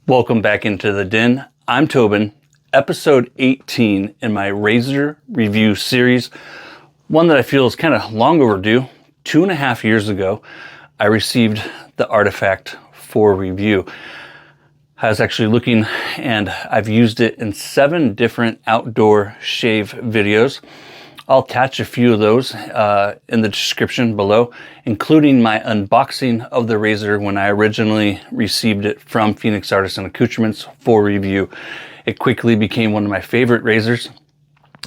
Welcome back into the den. I'm Tobin, episode 18 in my razor review series, one that I feel is kind of long overdue. 2.5 years ago, I received the artifact for review. I was actually looking and I've used it in 7 different outdoor shave videos. I'll attach a few of those in the description below, including my unboxing of the razor when I originally received it from Phoenix Artisan Accoutrements for review. It quickly became one of my favorite razors.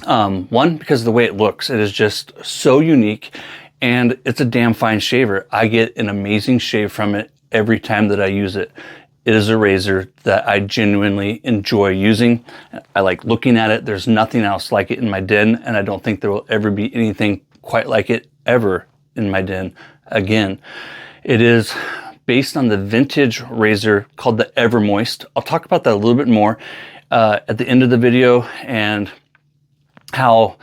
One, because of the way it looks. It is just so unique and it's a damn fine shaver. I get an amazing shave from it every time that I use it. It is a razor that I genuinely enjoy using. I like looking at it. There's nothing else like it in my den, and I don't think there will ever be anything quite like it ever in my den again. It is based on the vintage razor called the Evermoist. I'll talk about that a little bit more at the end of the video and how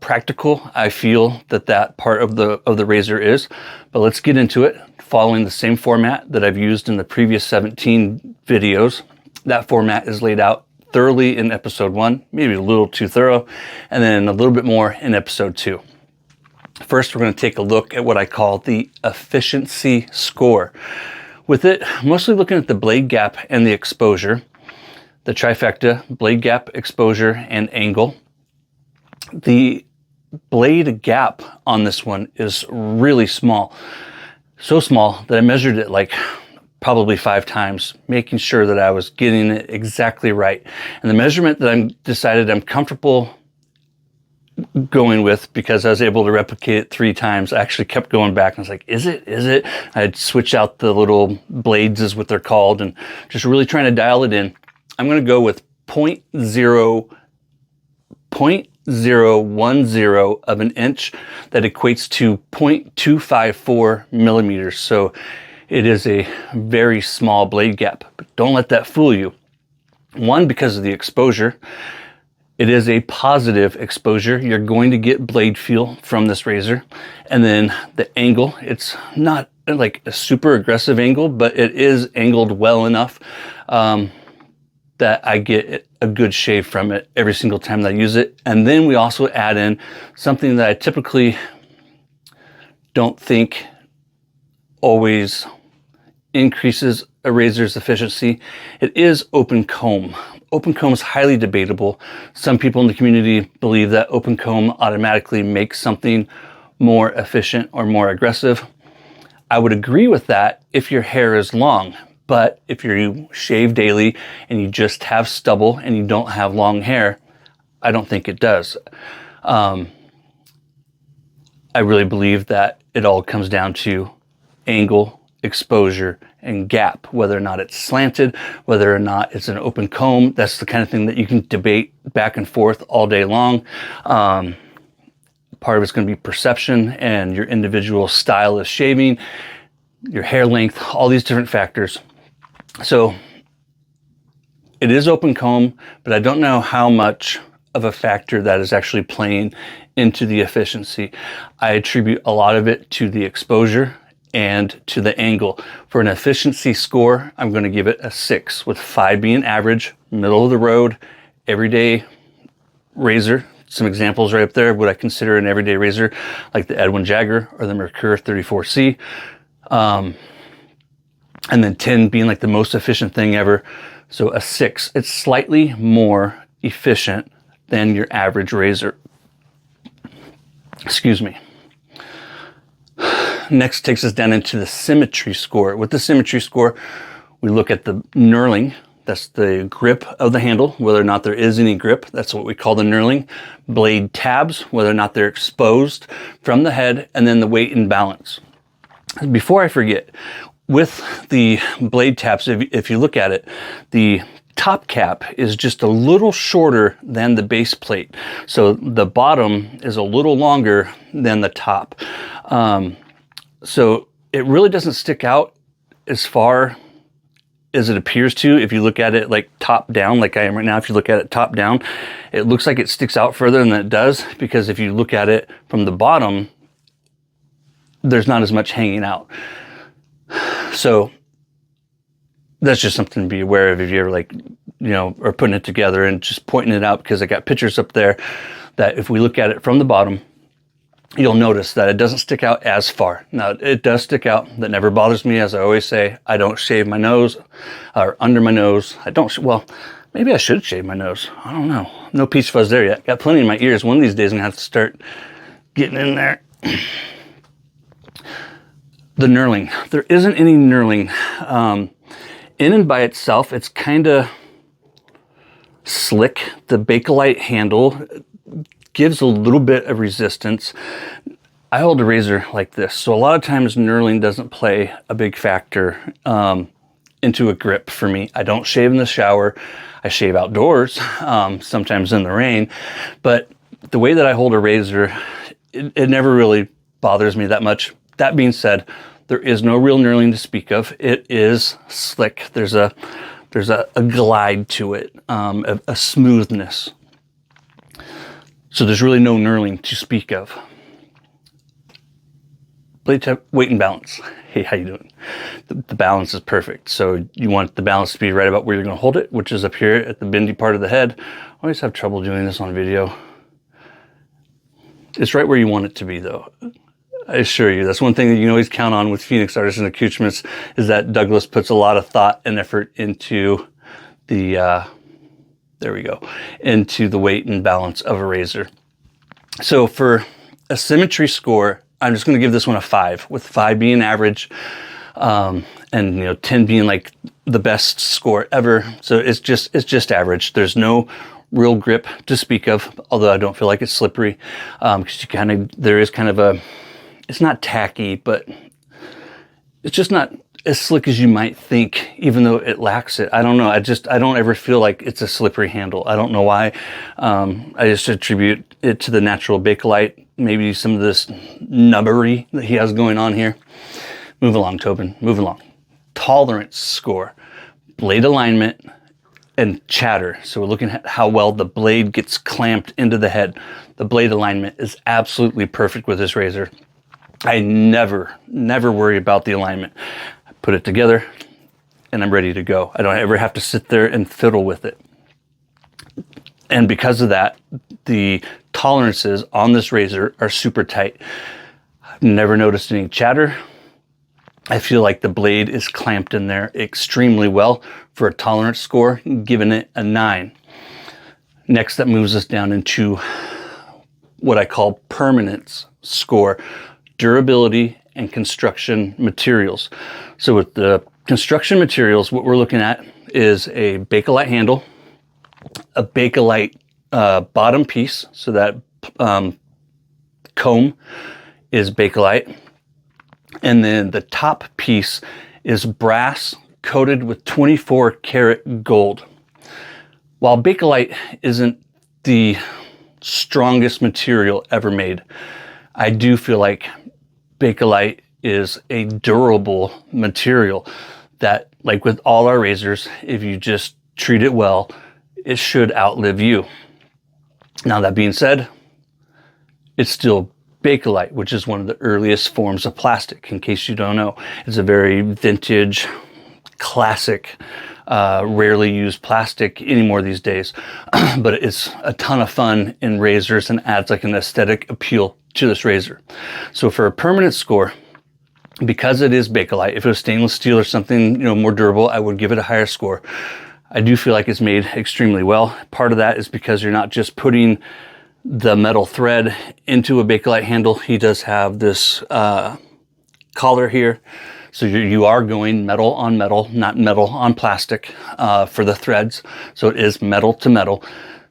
practical I feel that part of the razor is. But let's get into it, following the same format that I've used in the previous 17 videos. That format is laid out thoroughly in episode 1, maybe a little too thorough, and then a little bit more in episode 2. First, we're going to take a look at what I call the efficiency score. With it, mostly looking at the blade gap and the exposure, the trifecta: blade gap, exposure, and angle. The blade gap on this one is really small. So small that I measured it like probably 5 times, making sure that I was getting it exactly right. And the measurement that I decided I'm comfortable going with, because I was able to replicate it 3 times, I actually kept going back and I was like, is it? I'd switch out the little blades, is what they're called, and just really trying to dial it in. I'm going to go with 0.010 of an inch. That equates to 0.254 millimeters. So it is a very small blade gap, but don't let that fool you. One, because of the exposure. It is a positive exposure. You're going to get blade feel from this razor. And then the angle, it's not like a super aggressive angle, but it is angled well enough that I get a good shave from it every single time that I use it. And then we also add in something that I typically don't think always increases a razor's efficiency. It is open comb. Open comb is highly debatable. Some people in the community believe that open comb automatically makes something more efficient or more aggressive. I would agree with that if your hair is long. But if you shave daily and you just have stubble and you don't have long hair, I don't think it does. I really believe that it all comes down to angle, exposure, and gap, whether or not it's slanted, whether or not it's an open comb. That's the kind of thing that you can debate back and forth all day long. Part of it's going to be perception and your individual style of shaving, your hair length, all these different factors. So it is open comb, but I don't know how much of a factor that is actually playing into the efficiency. I attribute a lot of it to the exposure and to the angle. For an efficiency score, I'm going to give it a 6, with 5 being average, middle of the road, everyday razor. Some examples right up there of what I consider an everyday razor, like the Edwin Jagger or the Merkur 34C. And then 10 being like the most efficient thing ever. So a 6. It's slightly more efficient than your average razor. Excuse me. Next takes us down into the Symmetry Score. With the Symmetry Score, we look at the knurling. That's the grip of the handle, whether or not there is any grip. That's what we call the knurling. Blade tabs, whether or not they're exposed from the head, and then the weight and balance. Before I forget, with the blade tabs, if you look at it, the top cap is just a little shorter than the base plate. So the bottom is a little longer than the top. So it really doesn't stick out as far as it appears to. If you look at it like top down, like I am right now, if you look at it top down, it looks like it sticks out further than it does, because if you look at it from the bottom, there's not as much hanging out. So that's just something to be aware of if you're like, are putting it together, and just pointing it out because I got pictures up there that if we look at it from the bottom, you'll notice that it doesn't stick out as far. Now, it does stick out. That never bothers me. As I always say, I don't shave my nose or under my nose. Well, maybe I should shave my nose. I don't know. No peach fuzz there yet. Got plenty in my ears. One of these days I'm going to have to start getting in there. The knurling. There isn't any knurling. In and by itself, it's kind of slick. The Bakelite handle gives a little bit of resistance. I hold a razor like this, so a lot of times knurling doesn't play a big factor into a grip for me. I don't shave in the shower. I shave outdoors, sometimes in the rain, but the way that I hold a razor, it never really bothers me that much. That being said, there is no real knurling to speak of. It is slick. There's a glide to it, a smoothness. So there's really no knurling to speak of. Blade type, weight and balance. Hey, how you doing? The balance is perfect. So you want the balance to be right about where you're going to hold it, which is up here at the bendy part of the head. I always have trouble doing this on video. It's right where you want it to be, though. I assure you, that's one thing that you can always count on with Phoenix Artisan Accoutrements, is that Douglas puts a lot of thought and effort into the, there we go, into the weight and balance of a razor. So for a Symmetry Score, I'm just going to give this one a 5, with 5 being average, and 10 being like the best score ever. So it's just average. There's no real grip to speak of, although I don't feel like it's slippery, because there is kind of a, it's not tacky, but it's just not as slick as you might think, even though it lacks it. I don't know. I don't ever feel like it's a slippery handle. I don't know why. I just attribute it to the natural Bakelite, maybe some of this nubbery that he has going on here. Move along, Tobin. Move along. Tolerance score, blade alignment, and chatter. So we're looking at how well the blade gets clamped into the head. The blade alignment is absolutely perfect with this razor. I never worry about the alignment. I put it together and I'm ready to go. I don't ever have to sit there and fiddle with it. And because of that, the tolerances on this razor are super tight. I've never noticed any chatter. I feel like the blade is clamped in there extremely well for a tolerance score, giving it a 9. Next, that moves us down into what I call permanence score, durability and construction materials. So with the construction materials, what we're looking at is a Bakelite handle, a Bakelite bottom piece, so that comb is Bakelite, and then the top piece is brass coated with 24 karat gold. While Bakelite isn't the strongest material ever made, I do feel like Bakelite is a durable material that, like with all our razors, if you just treat it well, it should outlive you. Now, that being said, it's still Bakelite, which is one of the earliest forms of plastic, in case you don't know. It's a very vintage, classic, rarely used plastic anymore these days, but it's a ton of fun in razors and adds like an aesthetic appeal to this razor. So for a permanence score, because it is Bakelite, if it was stainless steel or something more durable, I would give it a higher score. I do feel like it's made extremely well. Part of that is because you're not just putting the metal thread into a Bakelite handle. He does have this collar here, so you are going metal on metal, not metal on plastic for the threads. So it is metal to metal.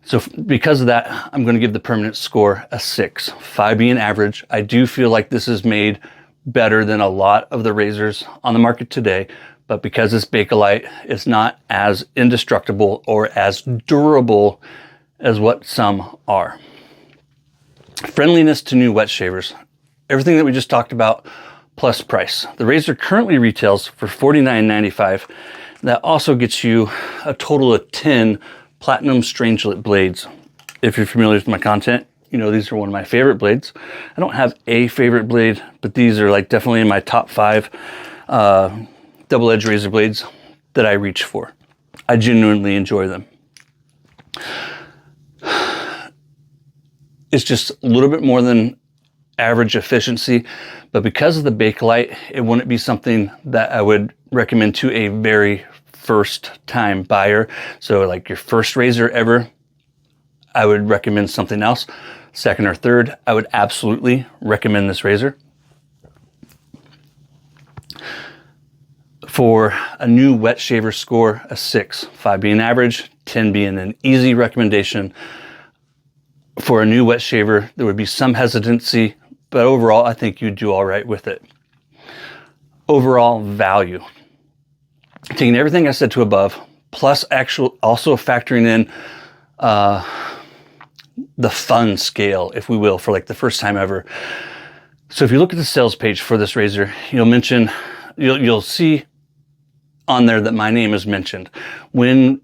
So because of that, I'm going to give the permanence score a 6, 5 being average. I do feel like this is made better than a lot of the razors on the market today, but because it's Bakelite, it's not as indestructible or as durable as what some are. Friendliness to new wet shavers. Everything that we just talked about, plus price. The razor currently retails for $49.95. That also gets you a total of 10 platinum strangelet blades. If you're familiar with my content, these are one of my favorite blades. I don't have a favorite blade, but these are like definitely in my top 5 double-edged razor blades. that I reach for. I genuinely enjoy them. It's just a little bit more than average efficiency, but because of the Bakelite, it wouldn't be something that I would recommend to a very first time buyer. So like your first razor ever, I would recommend something else. Second or third, I would absolutely recommend this razor. For a new wet shaver score, a 6, 5 being average, 10 being an easy recommendation. For a new wet shaver, there would be some hesitancy, but overall, I think you'd do all right with it. Overall value. Taking everything I said to above, plus also factoring in the fun scale, if we will, for like the first time ever. So if you look at the sales page for this razor, you'll see on there that my name is mentioned. When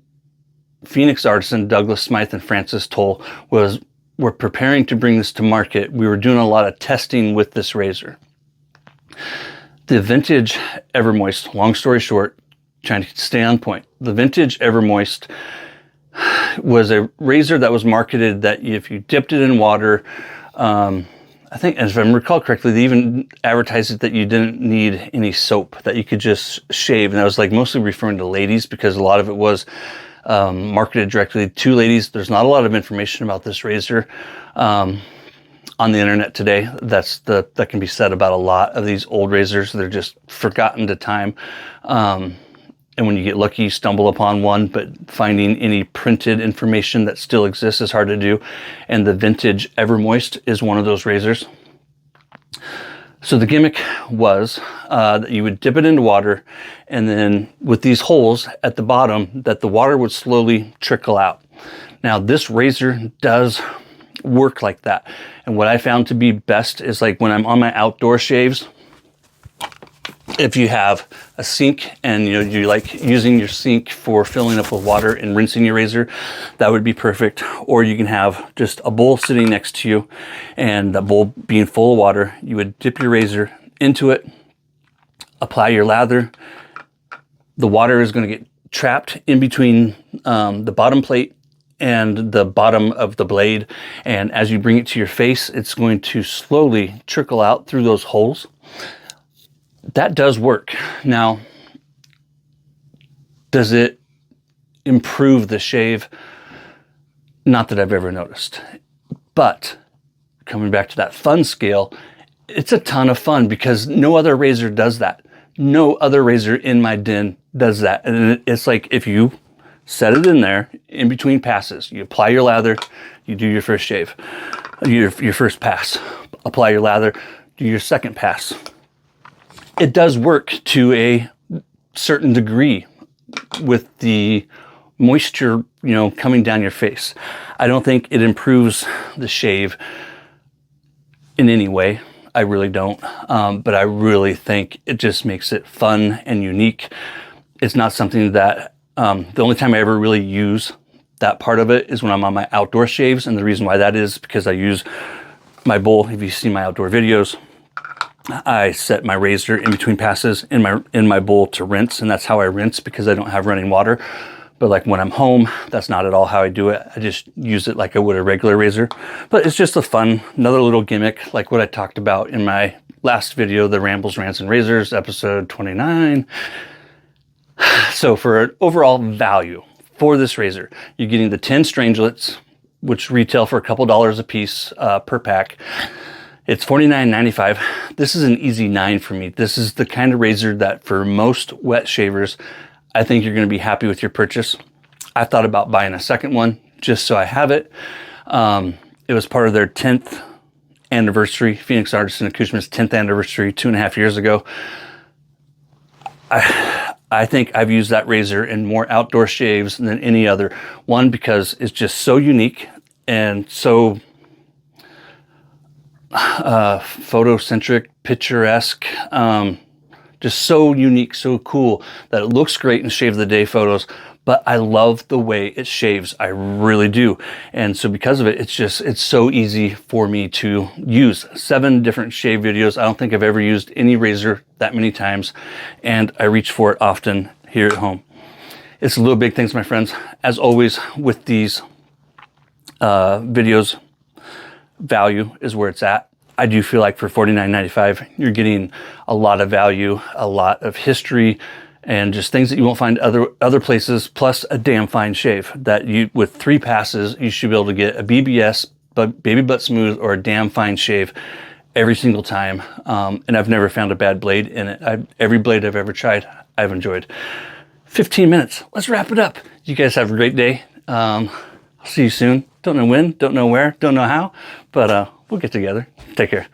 Phoenix Artisan, Douglas Smythe, and Francis Toll were preparing to bring this to market, we were doing a lot of testing with this razor. The vintage Evermoist, long story short, trying to stay on point, the vintage Evermoist was a razor that was marketed that if you dipped it in water, I think, if I recall correctly, they even advertised it that you didn't need any soap, that you could just shave. And that was like mostly referring to ladies, because a lot of it was marketed directly to ladies. There's not a lot of information about this razor on the internet today. That can be said about a lot of these old razors. They're just forgotten to time. And when you get lucky, you stumble upon one, but finding any printed information that still exists is hard to do. And the vintage Evermoist is one of those razors. So the gimmick was that you would dip it into water, and then with these holes at the bottom, that the water would slowly trickle out. Now this razor does work like that. And what I found to be best is like when I'm on my outdoor shaves, if you have a sink and you like using your sink for filling up with water and rinsing your razor, that would be perfect. Or you can have just a bowl sitting next to you, and the bowl being full of water. You would dip your razor into it, apply your lather. The water is going to get trapped in between the bottom plate and the bottom of the blade, and as you bring it to your face, it's going to slowly trickle out through those holes. That does work. Now, does it improve the shave? Not that I've ever noticed. But coming back to that fun scale, it's a ton of fun because no other razor does that. No other razor in my den does that. And it's like if you set it in there in between passes, you apply your lather, you do your first shave, your first pass, apply your lather, do your second pass. It does work to a certain degree with the moisture, coming down your face. I don't think it improves the shave in any way. I really don't. But I really think it just makes it fun and unique. It's not something that, the only time I ever really use that part of it is when I'm on my outdoor shaves. And the reason why that is because I use my bowl. If you see my outdoor videos, I set my razor in between passes in my bowl to rinse, and that's how I rinse because I don't have running water. But like when I'm home, that's not at all how I do it. I just use it like I would a regular razor. But it's just another little gimmick, like what I talked about in my last video, the Rambles, Rants, and Razors, episode 29. So for an overall value for this razor, you're getting the 10 strangelets, which retail for a couple dollars a piece per pack. It's $49.95. This is an easy 9 for me. This is the kind of razor that for most wet shavers, I think you're going to be happy with your purchase. I thought about buying a second one just so I have it. It was part of their 10th anniversary, Phoenix Artisan Accoutrements 10th anniversary 2.5 years ago. I think I've used that razor in more outdoor shaves than any other. One, because it's just so unique and so photocentric, picturesque, just so unique, so cool that it looks great in shave of the day photos, but I love the way it shaves. I really do. And so because of it, it's so easy for me to use. 7 different shave videos. I don't think I've ever used any razor that many times, and I reach for it often here at home. It's little big things, my friends. As always with these videos, value is where it's at. I do feel like for $49.95, you're getting a lot of value, a lot of history, and just things that you won't find other places, plus a damn fine shave that you, with 3 passes, you should be able to get a BBS, but baby butt smooth, or a damn fine shave every single time. And I've never found a bad blade in it. Every blade I've ever tried, I've enjoyed. 15 minutes. Let's wrap it up. You guys have a great day. I'll see you soon. Don't know when, don't know where, don't know how, but we'll get together. Take care.